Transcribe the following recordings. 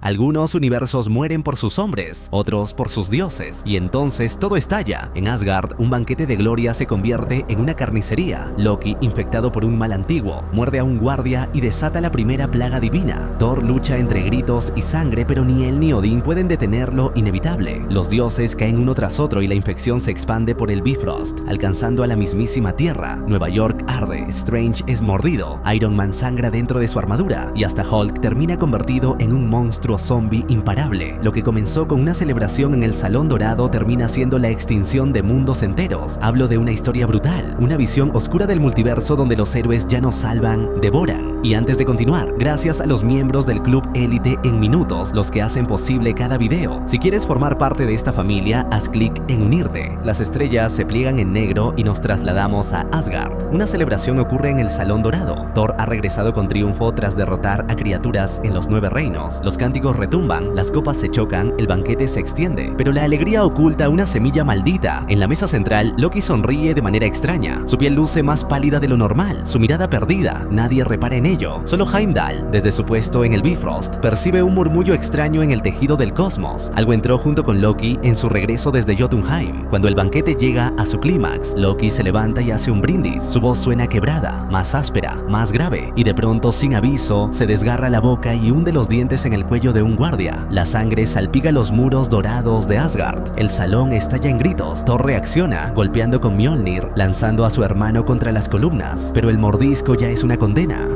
Algunos universos mueren por sus hombres, otros por sus dioses, y entonces todo estalla. En Asgard, un banquete de gloria se convierte en una carnicería. Loki, infectado por un mal antiguo, muerde a un guardia y desata la primera plaga divina. Thor lucha entre gritos y sangre, pero ni él ni Odín pueden detener lo inevitable. Los dioses caen uno tras otro y la infección se expande por el Bifrost, alcanzando a la mismísima Tierra. Nueva York arde, Strange es mordido, Iron Man sangra dentro de su armadura y hasta Hulk termina convertido en un monstruo zombie imparable. Lo que comenzó con una celebración en el Salón Dorado termina siendo la extinción de mundos enteros. Hablo de una historia brutal, una visión oscura del multiverso donde los héroes ya no salvan, devoran. Y antes de continuar, gracias a los miembros del Club Élite en Minutos, los que hacen posible cada video. Si quieres formar parte de esta familia, haz clic en unirte. Las estrellas se pliegan en negro y nos trasladamos a Asgard. Una celebración ocurre en el Salón Dorado. Thor ha regresado con triunfo tras derrotar a criaturas en los 9 reinos. Los cánticos retumban, las copas se chocan, el banquete se extiende. Pero la alegría oculta una semilla maldita. En la mesa central, Loki sonríe de manera extraña. Su piel luce más pálida de lo normal, su mirada perdida. Nadie repara en ello. Solo Heimdall, desde su puesto en el Bifrost, percibe un murmullo extraño en el tejido del cosmos. Algo entró junto con Loki en su regreso desde Jotunheim. Cuando el banquete llega a su clímax, Loki se levanta y hace un brindis. Su voz suena quebrada, más áspera, más grave, y de pronto, sin aviso, se desgarra la boca y hunde los dientes en el cuello de un guardia. La sangre salpica los muros dorados de Asgard. El salón estalla en gritos. Thor reacciona, golpeando con Mjolnir, lanzando a su hermano contra las columnas, pero el mordisco ya es una condena.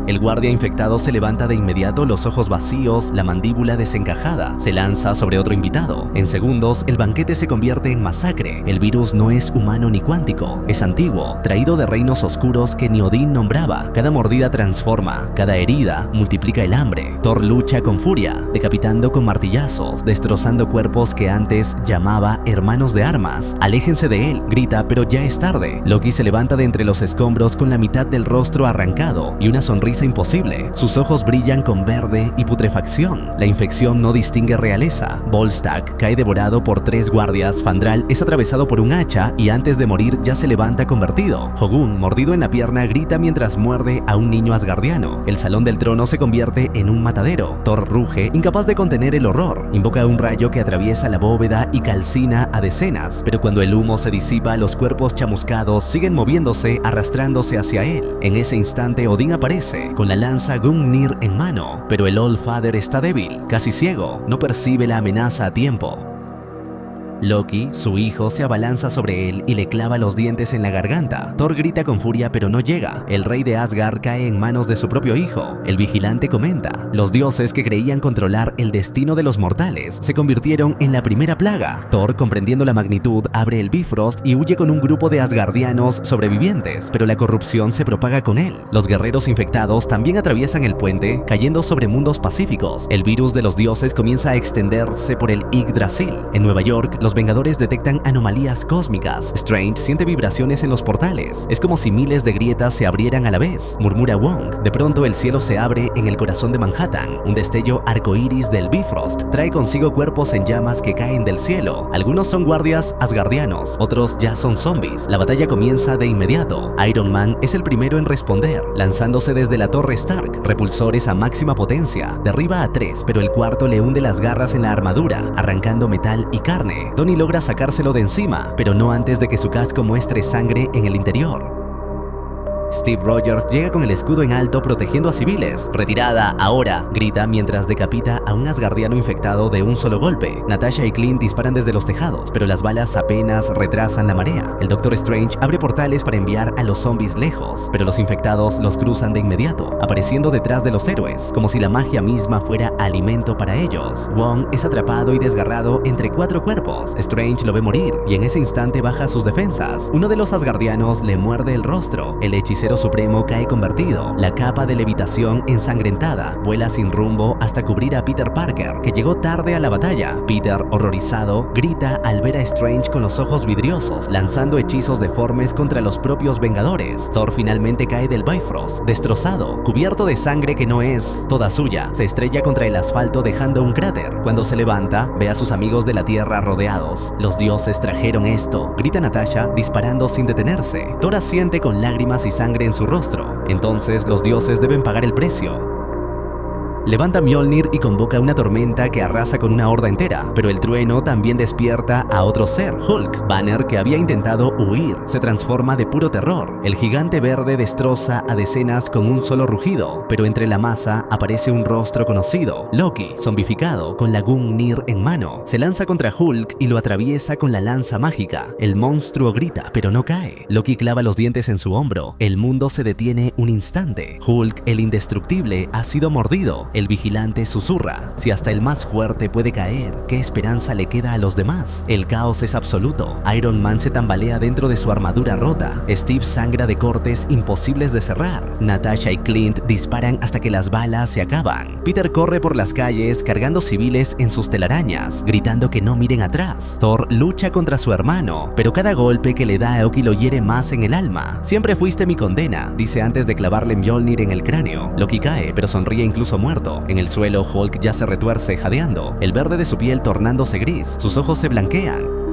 El guardia infectado se levanta de inmediato, los ojos vacíos, la mandíbula desencajada. Se lanza sobre otro invitado. En segundos, el banquete se convierte en masacre. El virus no es humano ni cuántico. Es antiguo, traído de reinos oscuros que ni Odín nombraba. Cada mordida transforma, cada herida multiplica el hambre. Thor lucha con furia, decapitando con martillazos, destrozando cuerpos que antes llamaba hermanos de armas. Aléjense de él, grita, pero ya es tarde. Loki se levanta de entre los escombros con la mitad del rostro arrancado y una sonrisa imposible. Sus ojos brillan con verde y putrefacción. La infección no distingue realeza. Volstagg cae devorado por 3 guardias. Fandral es atravesado por un hacha y antes de morir ya se levanta convertido. Hogun, mordido en la pierna, grita mientras muerde a un niño asgardiano. El Salón del Trono se convierte en un matadero. Thor ruge, incapaz de contener el horror. Invoca un rayo que atraviesa la bóveda y calcina a decenas. Pero cuando el humo se disipa, los cuerpos chamuscados siguen moviéndose, arrastrándose hacia él. En ese instante, Odín aparece con la lanza Gungnir en mano, pero el Allfather está débil, casi ciego, no percibe la amenaza a tiempo. Loki, su hijo, se abalanza sobre él y le clava los dientes en la garganta. Thor grita con furia pero no llega. El rey de Asgard cae en manos de su propio hijo. El vigilante comenta: los dioses que creían controlar el destino de los mortales se convirtieron en la primera plaga. Thor, comprendiendo la magnitud, abre el Bifrost y huye con un grupo de asgardianos sobrevivientes, pero la corrupción se propaga con él. Los guerreros infectados también atraviesan el puente, cayendo sobre mundos pacíficos. El virus de los dioses comienza a extenderse por el Yggdrasil. En Nueva York, los Vengadores detectan anomalías cósmicas. Strange siente vibraciones en los portales. Es como si miles de grietas se abrieran a la vez, murmura Wong. De pronto el cielo se abre en el corazón de Manhattan. Un destello arcoíris del Bifrost trae consigo cuerpos en llamas que caen del cielo. Algunos son guardias asgardianos, otros ya son zombies. La batalla comienza de inmediato. Iron Man es el primero en responder, lanzándose desde la torre Stark. Repulsores a máxima potencia. Derriba a 3, pero el cuarto le hunde las garras en la armadura, arrancando metal y carne. Tony logra sacárselo de encima, pero no antes de que su casco muestre sangre en el interior. Steve Rogers llega con el escudo en alto protegiendo a civiles. «Retirada, ahora», grita mientras decapita a un asgardiano infectado de un solo golpe. Natasha y Clint disparan desde los tejados, pero las balas apenas retrasan la marea. El Doctor Strange abre portales para enviar a los zombies lejos, pero los infectados los cruzan de inmediato, apareciendo detrás de los héroes, como si la magia misma fuera alimento para ellos. Wong es atrapado y desgarrado entre 4 cuerpos. Strange lo ve morir, y en ese instante baja sus defensas. Uno de los asgardianos le muerde el rostro. El hechicero supremo cae convertido. La capa de levitación ensangrentada vuela sin rumbo hasta cubrir a Peter Parker, que llegó tarde a la batalla. Peter, horrorizado, grita al ver a Strange con los ojos vidriosos, lanzando hechizos deformes contra los propios Vengadores. Thor finalmente cae del Bifrost, destrozado, cubierto de sangre que no es toda suya. Se estrella contra el asfalto dejando un cráter. Cuando se levanta, ve a sus amigos de la Tierra rodeados. «Los dioses trajeron esto», grita Natasha, disparando sin detenerse. Thor asiente con lágrimas y sangre en su rostro. Entonces los dioses deben pagar el precio. Levanta Mjolnir y convoca una tormenta que arrasa con una horda entera, pero el trueno también despierta a otro ser, Hulk. Banner, que había intentado huir, se transforma de puro terror. El gigante verde destroza a decenas con un solo rugido, pero entre la masa aparece un rostro conocido. Loki, zombificado, con la Gungnir en mano, se lanza contra Hulk y lo atraviesa con la lanza mágica. El monstruo grita, pero no cae. Loki clava los dientes en su hombro. El mundo se detiene un instante. Hulk, el indestructible, ha sido mordido. El vigilante susurra: si hasta el más fuerte puede caer, ¿qué esperanza le queda a los demás? El caos es absoluto. Iron Man se tambalea dentro de su armadura rota. Steve sangra de cortes imposibles de cerrar. Natasha y Clint disparan hasta que las balas se acaban. Peter corre por las calles cargando civiles en sus telarañas, gritando que no miren atrás. Thor lucha contra su hermano, pero cada golpe que le da a Oki lo hiere más en el alma. Siempre fuiste mi condena, dice antes de clavarle Mjolnir en el cráneo. Loki cae, pero sonríe incluso muerto. En el suelo, Hulk ya se retuerce jadeando, el verde de su piel tornándose gris. Sus ojos se blanquean.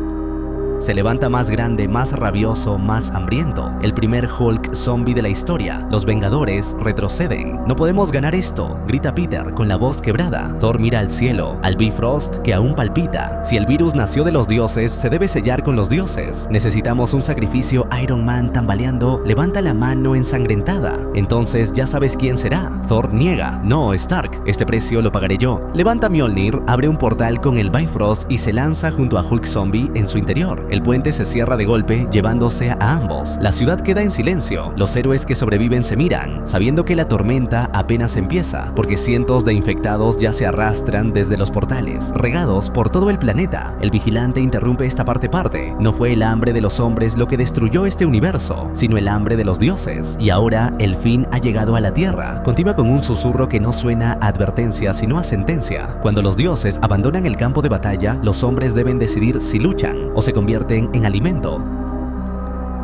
Se levanta más grande, más rabioso, más hambriento. El primer Hulk zombie de la historia. Los Vengadores retroceden. No podemos ganar esto, grita Peter con la voz quebrada. Thor mira al cielo, al Bifrost que aún palpita. Si el virus nació de los dioses, se debe sellar con los dioses. Necesitamos un sacrificio. Iron Man, tambaleando, levanta la mano ensangrentada. Entonces ya sabes quién será. Thor niega. No, Stark, este precio lo pagaré yo. Levanta Mjolnir, abre un portal con el Bifrost y se lanza junto a Hulk zombie en su interior. El puente se cierra de golpe, llevándose a ambos. La ciudad queda en silencio. Los héroes que sobreviven se miran, sabiendo que la tormenta apenas empieza, porque cientos de infectados ya se arrastran desde los portales, regados por todo el planeta. El vigilante interrumpe esta parte. No fue el hambre de los hombres lo que destruyó este universo, sino el hambre de los dioses. Y ahora el fin ha llegado a la tierra. Continúa con un susurro que no suena a advertencia, sino a sentencia. Cuando los dioses abandonan el campo de batalla, los hombres deben decidir si luchan o se convierten en alimento.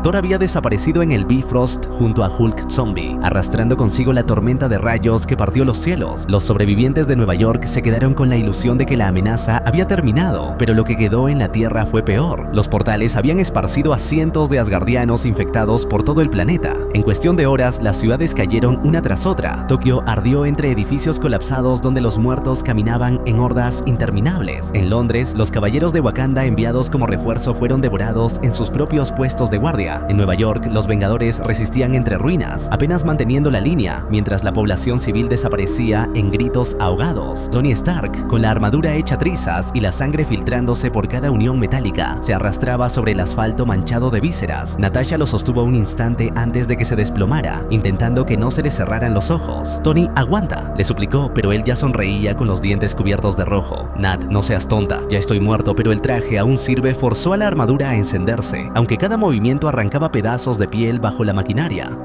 Thor había desaparecido en el Bifrost junto a Hulk zombie, arrastrando consigo la tormenta de rayos que partió los cielos. Los sobrevivientes de Nueva York se quedaron con la ilusión de que la amenaza había terminado, pero lo que quedó en la Tierra fue peor. Los portales habían esparcido a cientos de asgardianos infectados por todo el planeta. En cuestión de horas, las ciudades cayeron una tras otra. Tokio ardió entre edificios colapsados donde los muertos caminaban en hordas interminables. En Londres, los caballeros de Wakanda enviados como refuerzo fueron devorados en sus propios puestos de guardia. En Nueva York, los Vengadores resistían entre ruinas, apenas manteniendo la línea, mientras la población civil desaparecía en gritos ahogados. Tony Stark, con la armadura hecha trizas y la sangre filtrándose por cada unión metálica, se arrastraba sobre el asfalto manchado de vísceras. Natasha lo sostuvo un instante antes de que se desplomara, intentando que no se le cerraran los ojos. Tony, aguanta, le suplicó, pero él ya sonreía con los dientes cubiertos de rojo. Nat, no seas tonta, ya estoy muerto, pero el traje aún sirve. Forzó a la armadura a encenderse, aunque cada movimiento arrancaba pedazos de piel bajo la maquinaria.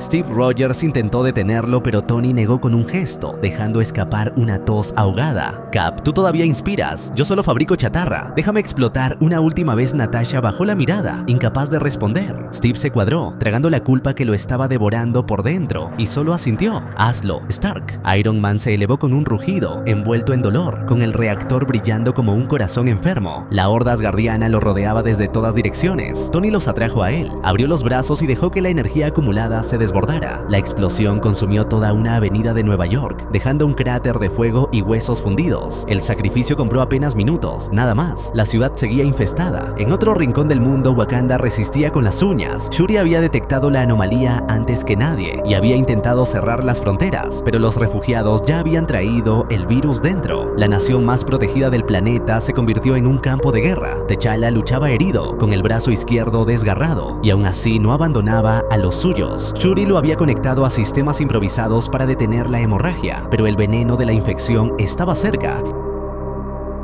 Steve Rogers intentó detenerlo, pero Tony negó con un gesto, dejando escapar una tos ahogada. Cap, tú todavía inspiras, yo solo fabrico chatarra, déjame explotar una última vez. Natasha bajó la mirada, incapaz de responder. Steve se cuadró, tragando la culpa que lo estaba devorando por dentro, y solo asintió. Hazlo, Stark. Iron Man se elevó con un rugido, envuelto en dolor, con el reactor brillando como un corazón enfermo. La horda asgardiana lo rodeaba desde todas direcciones. Tony los atrajo a él, abrió los brazos y dejó que la energía acumulada se desbordara. La explosión consumió toda una avenida de Nueva York, dejando un cráter de fuego y huesos fundidos. El sacrificio compró apenas minutos, nada más. La ciudad seguía infestada. En otro rincón del mundo, Wakanda resistía con las uñas. Shuri había detectado la anomalía antes que nadie y había intentado cerrar las fronteras, pero los refugiados ya habían traído el virus dentro. La nación más protegida del planeta se convirtió en un campo de guerra. T'Challa luchaba herido, con el brazo izquierdo desgarrado, y aún así no abandonaba a los suyos. Shuri lo había conectado a sistemas improvisados para detener la hemorragia, pero el veneno de la infección estaba cerca.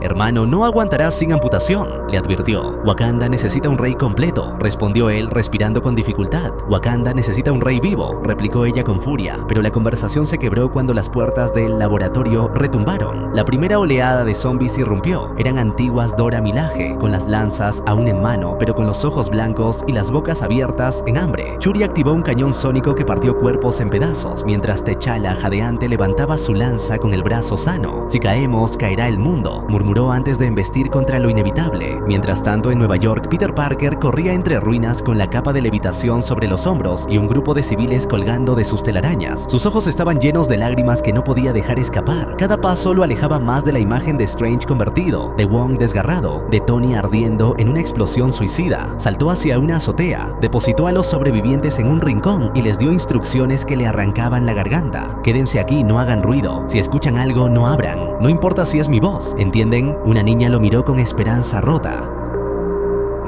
Hermano, no aguantarás sin amputación, le advirtió. Wakanda necesita un rey completo, respondió él respirando con dificultad. Wakanda necesita un rey vivo, replicó ella con furia, pero la conversación se quebró cuando las puertas del laboratorio retumbaron. La primera oleada de zombies irrumpió. Eran antiguas Dora Milaje, con las lanzas aún en mano, pero con los ojos blancos y las bocas abiertas en hambre. Shuri activó un cañón sónico que partió cuerpos en pedazos, mientras T'Challa, jadeante, levantaba su lanza con el brazo sano. Si caemos, caerá el mundo, murmuró murmuró antes de embestir contra lo inevitable. Mientras tanto, en Nueva York, Peter Parker corría entre ruinas con la capa de levitación sobre los hombros y un grupo de civiles colgando de sus telarañas. Sus ojos estaban llenos de lágrimas que no podía dejar escapar. Cada paso lo alejaba más de la imagen de Strange convertido, de Wong desgarrado, de Tony ardiendo en una explosión suicida. Saltó hacia una azotea, depositó a los sobrevivientes en un rincón y les dio instrucciones que le arrancaban la garganta. Quédense aquí, no hagan ruido. Si escuchan algo, no abran. No importa si es mi voz, ¿entienden? Una niña lo miró con esperanza rota.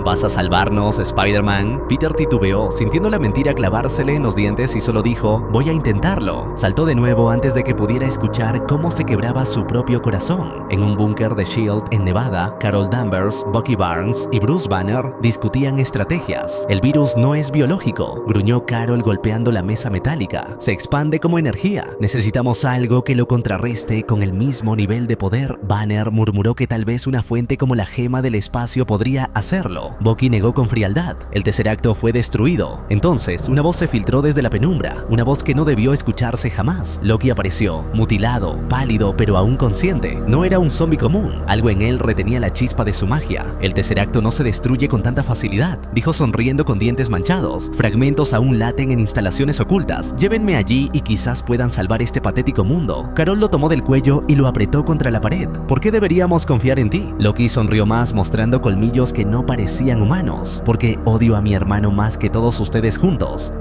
¿Vas a salvarnos, Spider-Man? Peter titubeó, sintiendo la mentira clavársele en los dientes y solo dijo, voy a intentarlo. Saltó de nuevo antes de que pudiera escuchar cómo se quebraba su propio corazón. En un búnker de S.H.I.E.L.D. en Nevada, Carol Danvers, Bucky Barnes y Bruce Banner discutían estrategias. El virus no es biológico, gruñó Carol golpeando la mesa metálica. Se expande como energía. Necesitamos algo que lo contrarreste con el mismo nivel de poder. Banner murmuró que tal vez una fuente como la gema del espacio podría hacerlo. Bucky negó con frialdad. El Tesseracto fue destruido. Entonces, una voz se filtró desde la penumbra, una voz que no debió escucharse jamás. Loki apareció, mutilado, pálido, pero aún consciente. No era un zombie común. Algo en él retenía la chispa de su magia. El Tesseracto no se destruye con tanta facilidad, dijo sonriendo con dientes manchados. Fragmentos aún laten en instalaciones ocultas. Llévenme allí y quizás puedan salvar este patético mundo. Carol lo tomó del cuello y lo apretó contra la pared. ¿Por qué deberíamos confiar en ti? Loki sonrió más, mostrando colmillos que no parecían humanos, porque odio a mi hermano más que todos ustedes juntos.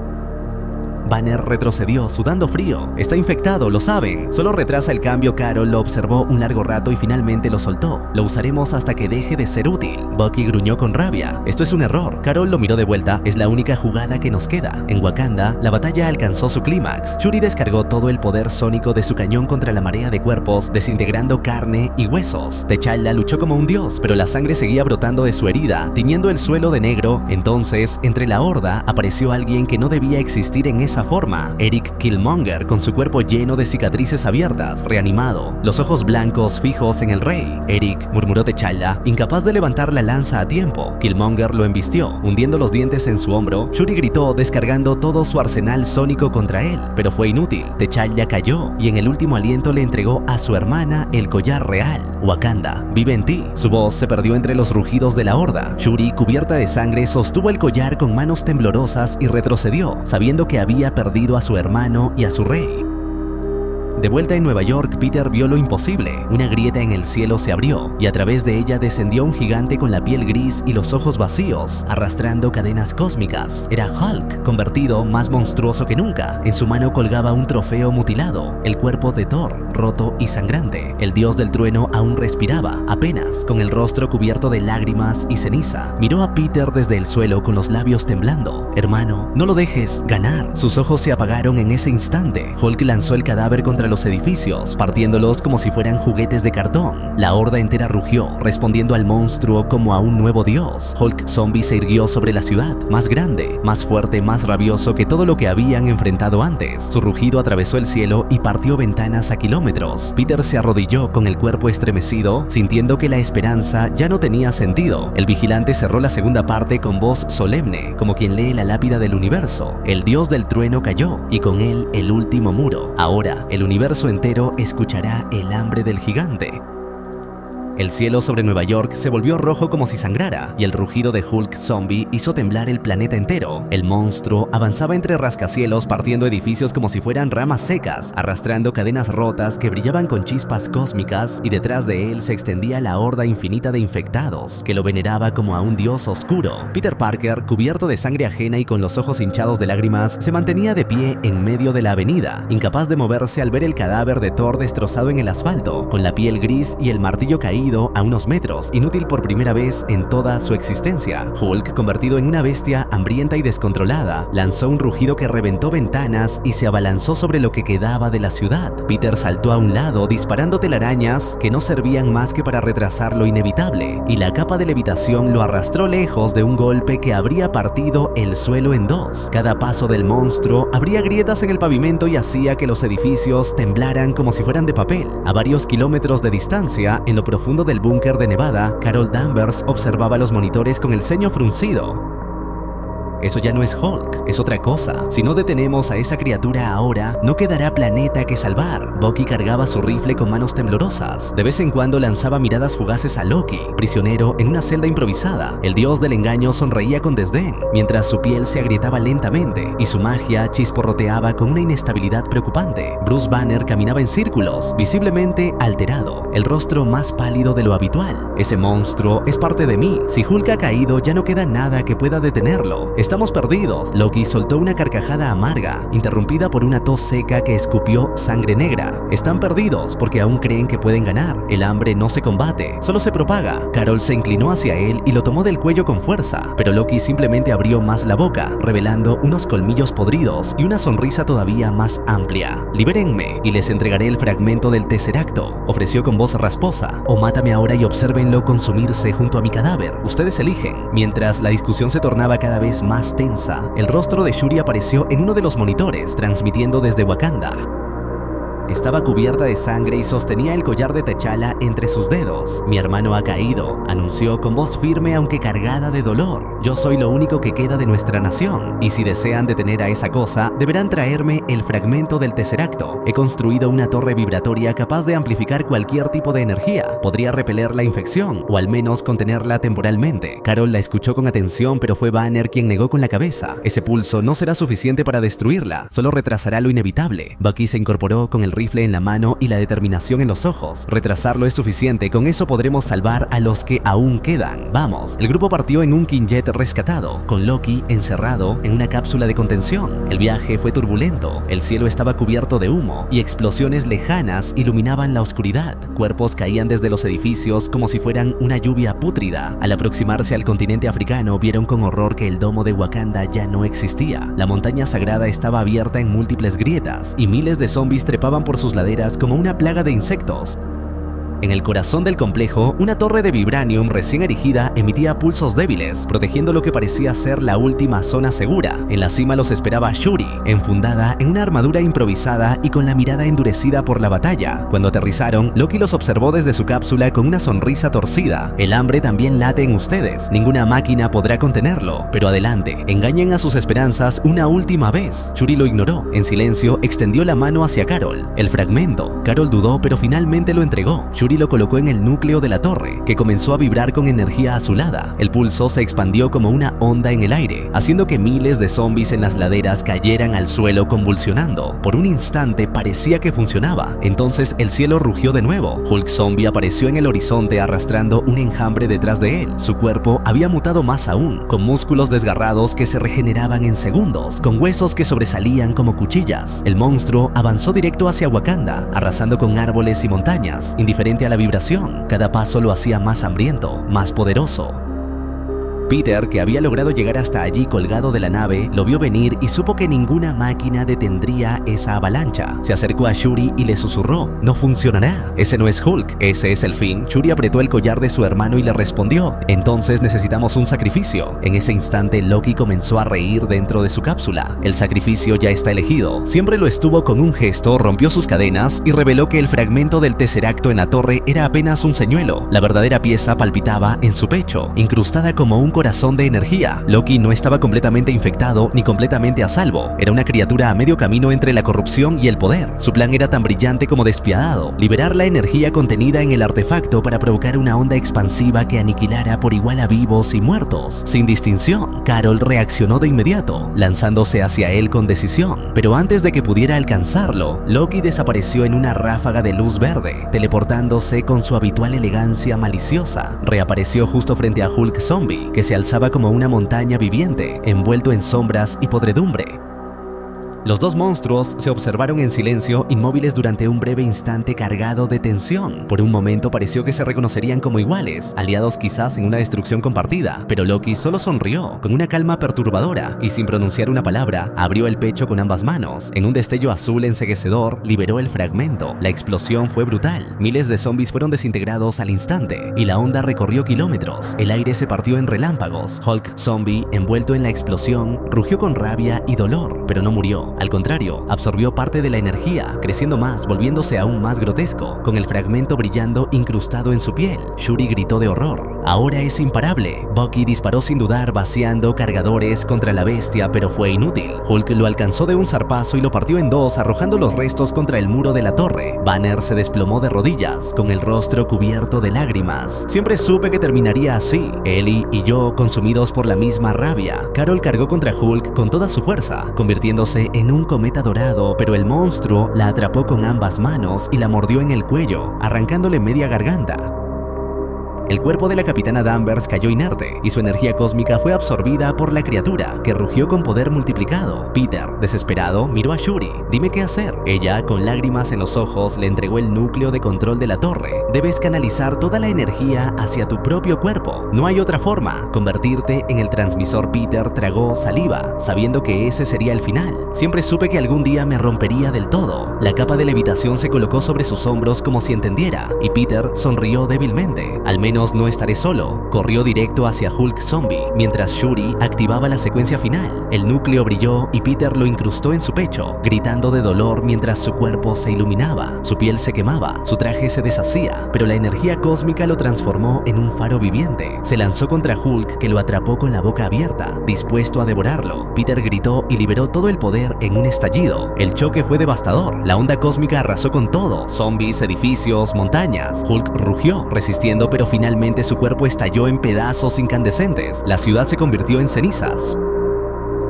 Banner retrocedió, sudando frío. Está infectado, lo saben. Solo retrasa el cambio. Carol lo observó un largo rato y finalmente lo soltó. Lo usaremos hasta que deje de ser útil. Bucky gruñó con rabia. Esto es un error. Carol lo miró de vuelta. Es la única jugada que nos queda. En Wakanda, la batalla alcanzó su clímax. Shuri descargó todo el poder sónico de su cañón contra la marea de cuerpos, desintegrando carne y huesos. T'Challa luchó como un dios, pero la sangre seguía brotando de su herida, tiñendo el suelo de negro. Entonces, entre la horda, apareció alguien que no debía existir en esa forma. Eric Killmonger, con su cuerpo lleno de cicatrices abiertas, reanimado, los ojos blancos fijos en el rey. Eric, murmuró T'Challa, incapaz de levantar la lanza a tiempo. Killmonger lo embistió, hundiendo los dientes en su hombro. Shuri gritó, descargando todo su arsenal sónico contra él, pero fue inútil. T'Challa cayó y en el último aliento le entregó a su hermana el collar real. Wakanda, vive en ti. Su voz se perdió entre los rugidos de la horda. Shuri, cubierta de sangre, sostuvo el collar con manos temblorosas y retrocedió, sabiendo que había perdido a su hermano y a su rey. De vuelta en Nueva York, Peter vio lo imposible. Una grieta en el cielo se abrió y a través de ella descendió un gigante con la piel gris y los ojos vacíos, arrastrando cadenas cósmicas. Era Hulk, convertido más monstruoso que nunca. En su mano colgaba un trofeo mutilado, el cuerpo de Thor, roto y sangrante. El dios del trueno aún respiraba, apenas, con el rostro cubierto de lágrimas y ceniza. Miró a Peter desde el suelo con los labios temblando. Hermano, no lo dejes ganar. Sus ojos se apagaron en ese instante. Hulk lanzó el cadáver contra los edificios, partiéndolos como si fueran juguetes de cartón. La horda entera rugió, respondiendo al monstruo como a un nuevo dios. Hulk zombie se irguió sobre la ciudad, más grande, más fuerte, más rabioso que todo lo que habían enfrentado antes. Su rugido atravesó el cielo y partió ventanas a kilómetros. Peter se arrodilló con el cuerpo estremecido, sintiendo que la esperanza ya no tenía sentido. El vigilante cerró la segunda parte con voz solemne, como quien lee la lápida del universo. El dios del trueno cayó, y con él el último muro. Ahora, el universo entero escuchará el hambre del gigante. El cielo sobre Nueva York se volvió rojo como si sangrara, y el rugido de Hulk zombie hizo temblar el planeta entero. El monstruo avanzaba entre rascacielos, partiendo edificios como si fueran ramas secas, arrastrando cadenas rotas que brillaban con chispas cósmicas, y detrás de él se extendía la horda infinita de infectados, que lo veneraba como a un dios oscuro. Peter Parker, cubierto de sangre ajena y con los ojos hinchados de lágrimas, se mantenía de pie en medio de la avenida, incapaz de moverse al ver el cadáver de Thor destrozado en el asfalto, con la piel gris y el martillo caído a unos metros, inútil por primera vez en toda su existencia. Hulk, convertido en una bestia hambrienta y descontrolada, lanzó un rugido que reventó ventanas y se abalanzó sobre lo que quedaba de la ciudad. Peter saltó a un lado, disparando telarañas que no servían más que para retrasar lo inevitable, y la capa de levitación lo arrastró lejos de un golpe que habría partido el suelo en dos. Cada paso del monstruo abría grietas en el pavimento y hacía que los edificios temblaran como si fueran de papel. A varios kilómetros de distancia, en lo profundo del búnker de Nevada, Carol Danvers observaba los monitores con el ceño fruncido. Eso ya no es Hulk, es otra cosa. Si no detenemos a esa criatura ahora, no quedará planeta que salvar. Bucky cargaba su rifle con manos temblorosas. De vez en cuando lanzaba miradas fugaces a Loki, prisionero en una celda improvisada. El dios del engaño sonreía con desdén, mientras su piel se agrietaba lentamente y su magia chisporroteaba con una inestabilidad preocupante. Bruce Banner caminaba en círculos, visiblemente alterado, el rostro más pálido de lo habitual. Ese monstruo es parte de mí. Si Hulk ha caído, ya no queda nada que pueda detenerlo. Estamos perdidos. Loki soltó una carcajada amarga, interrumpida por una tos seca que escupió sangre negra. Están perdidos porque aún creen que pueden ganar. El hambre no se combate, solo se propaga. Carol se inclinó hacia él y lo tomó del cuello con fuerza, pero Loki simplemente abrió más la boca, revelando unos colmillos podridos y una sonrisa todavía más amplia. Libérenme y les entregaré el fragmento del Tesseracto, ofreció con voz rasposa. O mátame ahora y obsérvenlo consumirse junto a mi cadáver. Ustedes eligen. Mientras la discusión se tornaba cada vez más tensa, el rostro de Shuri apareció en uno de los monitores, transmitiendo desde Wakanda. Estaba cubierta de sangre y sostenía el collar de T'Challa entre sus dedos. Mi hermano ha caído, anunció con voz firme aunque cargada de dolor. Yo soy lo único que queda de nuestra nación, y si desean detener a esa cosa, deberán traerme el fragmento del Tesseracto. He construido una torre vibratoria capaz de amplificar cualquier tipo de energía. Podría repeler la infección, o al menos contenerla temporalmente. Carol la escuchó con atención, pero fue Banner quien negó con la cabeza. Ese pulso no será suficiente para destruirla, solo retrasará lo inevitable. Bucky se incorporó con el rifle en la mano y la determinación en los ojos. Retrasarlo es suficiente, con eso podremos salvar a los que aún quedan. Vamos. El grupo partió en un Quinjet rescatado, con Loki encerrado en una cápsula de contención. El viaje fue turbulento, el cielo estaba cubierto de humo y explosiones lejanas iluminaban la oscuridad. Cuerpos caían desde los edificios como si fueran una lluvia pútrida. Al aproximarse al continente africano, vieron con horror que el domo de Wakanda ya no existía. La montaña sagrada estaba abierta en múltiples grietas y miles de zombies trepaban por sus laderas como una plaga de insectos. En el corazón del complejo, una torre de vibranium recién erigida emitía pulsos débiles, protegiendo lo que parecía ser la última zona segura. En la cima los esperaba Shuri, enfundada en una armadura improvisada y con la mirada endurecida por la batalla. Cuando aterrizaron, Loki los observó desde su cápsula con una sonrisa torcida. El hambre también late en ustedes, ninguna máquina podrá contenerlo. Pero adelante, engañen a sus esperanzas una última vez. Shuri lo ignoró. En silencio, extendió la mano hacia Carol. El fragmento. Carol dudó, pero finalmente lo entregó. Shuri lo colocó en el núcleo de la torre, que comenzó a vibrar con energía azulada. El pulso se expandió como una onda en el aire, haciendo que miles de zombies en las laderas cayeran al suelo convulsionando. Por un instante parecía que funcionaba. Entonces el cielo rugió de nuevo. Hulk Zombie apareció en el horizonte arrastrando un enjambre detrás de él. Su cuerpo había mutado más aún, con músculos desgarrados que se regeneraban en segundos, con huesos que sobresalían como cuchillas. El monstruo avanzó directo hacia Wakanda, arrasando con árboles y montañas, indiferente a la vibración. Cada paso lo hacía más hambriento, más poderoso. Peter, que había logrado llegar hasta allí colgado de la nave, lo vio venir y supo que ninguna máquina detendría esa avalancha. Se acercó a Shuri y le susurró: "No funcionará. Ese no es Hulk, ese es el fin". Shuri apretó el collar de su hermano y le respondió: "Entonces necesitamos un sacrificio". En ese instante Loki comenzó a reír dentro de su cápsula. El sacrificio ya está elegido. Siempre lo estuvo. Con un gesto rompió sus cadenas y reveló que el fragmento del Tesseracto en la torre era apenas un señuelo. La verdadera pieza palpitaba en su pecho, incrustada como un corazón de energía. Loki no estaba completamente infectado ni completamente a salvo. Era una criatura a medio camino entre la corrupción y el poder. Su plan era tan brillante como despiadado: liberar la energía contenida en el artefacto para provocar una onda expansiva que aniquilara por igual a vivos y muertos, sin distinción. Carol reaccionó de inmediato, lanzándose hacia él con decisión. Pero antes de que pudiera alcanzarlo, Loki desapareció en una ráfaga de luz verde, teleportándose con su habitual elegancia maliciosa. Reapareció justo frente a Hulk Zombie, que se alzaba como una montaña viviente, envuelto en sombras y podredumbre. Los dos monstruos se observaron en silencio, inmóviles durante un breve instante cargado de tensión. Por un momento pareció que se reconocerían como iguales, aliados quizás en una destrucción compartida, pero Loki solo sonrió, con una calma perturbadora, y sin pronunciar una palabra, abrió el pecho con ambas manos. En un destello azul enceguecedor, liberó el fragmento. La explosión fue brutal. Miles de zombies fueron desintegrados al instante, y la onda recorrió kilómetros. El aire se partió en relámpagos. Hulk Zombie, envuelto en la explosión, rugió con rabia y dolor, pero no murió. Al contrario, absorbió parte de la energía, creciendo más, volviéndose aún más grotesco, con el fragmento brillando incrustado en su piel. Shuri gritó de horror. Ahora es imparable. Bucky disparó sin dudar vaciando cargadores contra la bestia, pero fue inútil. Hulk lo alcanzó de un zarpazo y lo partió en dos, arrojando los restos contra el muro de la torre. Banner se desplomó de rodillas, con el rostro cubierto de lágrimas. Siempre supe que terminaría así. Ellie y yo consumidos por la misma rabia. Carol cargó contra Hulk con toda su fuerza, convirtiéndose en un cometa dorado, pero el monstruo la atrapó con ambas manos y la mordió en el cuello, arrancándole media garganta. El cuerpo de la capitana Danvers cayó inerte y su energía cósmica fue absorbida por la criatura, que rugió con poder multiplicado. Peter, desesperado, miró a Shuri. Dime qué hacer. Ella, con lágrimas en los ojos, le entregó el núcleo de control de la torre. Debes canalizar toda la energía hacia tu propio cuerpo. No hay otra forma. Convertirte en el transmisor. Peter tragó saliva, sabiendo que ese sería el final. Siempre supe que algún día me rompería del todo. La capa de levitación se colocó sobre sus hombros como si entendiera, y Peter sonrió débilmente. Al menos no estaré solo. Corrió directo hacia Hulk Zombie, mientras Shuri activaba la secuencia final. El núcleo brilló y Peter lo incrustó en su pecho, gritando de dolor mientras su cuerpo se iluminaba. Su piel se quemaba, su traje se deshacía, pero la energía cósmica lo transformó en un faro viviente. Se lanzó contra Hulk, que lo atrapó con la boca abierta, dispuesto a devorarlo. Peter gritó y liberó todo el poder en un estallido. El choque fue devastador. La onda cósmica arrasó con todo: zombies, edificios, montañas. Hulk rugió, resistiendo, pero finalmente su cuerpo estalló en pedazos incandescentes. La ciudad se convirtió en cenizas.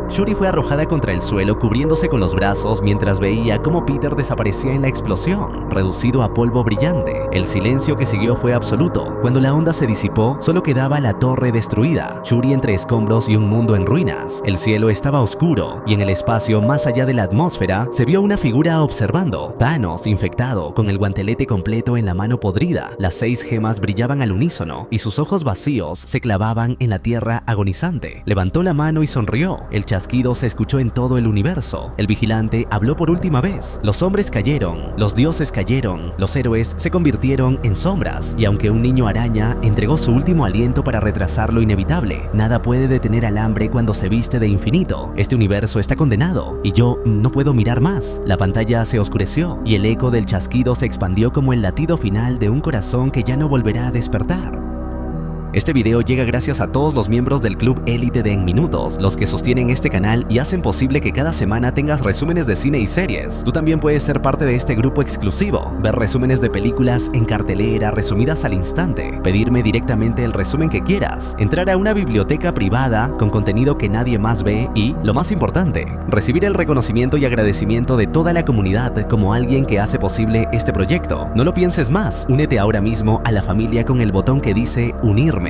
Shuri fue arrojada contra el suelo, cubriéndose con los brazos mientras veía cómo Peter desaparecía en la explosión, reducido a polvo brillante. El silencio que siguió fue absoluto. Cuando la onda se disipó, solo quedaba la torre destruida, Shuri entre escombros y un mundo en ruinas. El cielo estaba oscuro y en el espacio más allá de la atmósfera se vio una figura observando. Thanos, infectado, con el guantelete completo en la mano podrida. Las 6 gemas brillaban al unísono y sus ojos vacíos se clavaban en la tierra agonizante. Levantó la mano y sonrió. El chasquido se escuchó en todo el universo. El vigilante habló por última vez. Los hombres cayeron, los dioses cayeron, los héroes se convirtieron en sombras, y aunque un niño araña entregó su último aliento para retrasar lo inevitable, nada puede detener al hambre cuando se viste de infinito. Este universo está condenado, y yo no puedo mirar más. La pantalla se oscureció, y el eco del chasquido se expandió como el latido final de un corazón que ya no volverá a despertar. Este video llega gracias a todos los miembros del Club Élite de En Minutos, los que sostienen este canal y hacen posible que cada semana tengas resúmenes de cine y series. Tú también puedes ser parte de este grupo exclusivo, ver resúmenes de películas en cartelera resumidas al instante, pedirme directamente el resumen que quieras, entrar a una biblioteca privada con contenido que nadie más ve y, lo más importante, recibir el reconocimiento y agradecimiento de toda la comunidad como alguien que hace posible este proyecto. No lo pienses más, únete ahora mismo a la familia con el botón que dice unirme.